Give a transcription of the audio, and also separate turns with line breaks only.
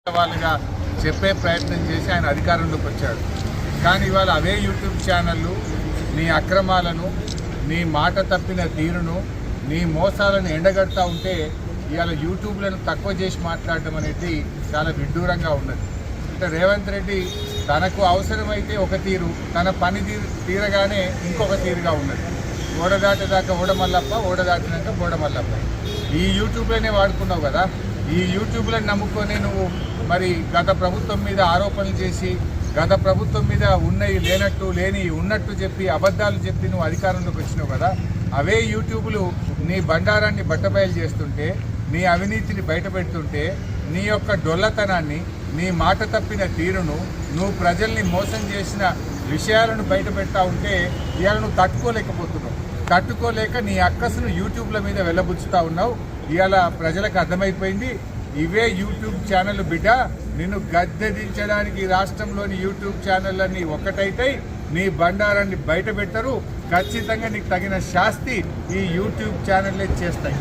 వాళ్ళుగా చెప్పే ప్రయత్నం చేసి ఆయన అధికారంలోకి వచ్చాడు. కానీ ఇవాళ అవే యూట్యూబ్ ఛానళ్ళు నీ అక్రమాలను, నీ మాట తప్పిన తీరును, నీ మోసాలను ఎండగడతా ఉంటే ఇవాళ యూట్యూబ్లను తక్కువ చేసి మాట్లాడడం అనేది చాలా విడ్డూరంగా ఉన్నది. అంటే రేవంత్ రెడ్డి తనకు అవసరమైతే ఒక తీరు, తన పని తీరగానే ఇంకొక తీరుగా ఉన్నది. ఓడదాటేదాకా ఓడమల్లప్ప, ఓడదాటినాక బోడమల్లప్ప. ఈ యూట్యూబ్లోనే వాడుకున్నావు కదా. ఈ యూట్యూబ్లను నమ్ముకొని నువ్వు మరి గత ప్రభుత్వం మీద ఆరోపణలు చేసి, గత ప్రభుత్వం మీద ఉన్నవి లేనట్టు, లేని ఉన్నట్టు చెప్పి, అబద్ధాలు చెప్పి నువ్వు అధికారంలోకి వచ్చినావు కదా. అవే యూట్యూబ్లు నీ బండారాన్ని బట్టబయలు చేస్తుంటే, నీ అవినీతిని బయటపెడుతుంటే, నీ యొక్క డొల్లతనాన్ని, నీ మాట తప్పిన తీరును, నువ్వు ప్రజల్ని మోసం చేసిన విషయాలను బయటపెడతా ఉంటే ఇవాళ నువ్వు తట్టుకోలేకపోతున్నావు. తట్టుకోలేక నీ అక్కసును యూట్యూబ్ల మీద వెళ్ళబుచ్చుతా ఉన్నావు. ఇవాళ ప్రజలకు అర్థమైపోయింది, ఇవే యూట్యూబ్ ఛానల్ బిడ్డ నిన్ను గద్దెదించడానికి రాష్ట్రంలోని యూట్యూబ్ ఛానళ్ళన్నీ ఒక్కటైతే నీ బండారాన్ని బయట పెట్టరు. ఖచ్చితంగా నీకు తగిన శాస్తి ఈ యూట్యూబ్ ఛానళ్ళే చేస్తాయి.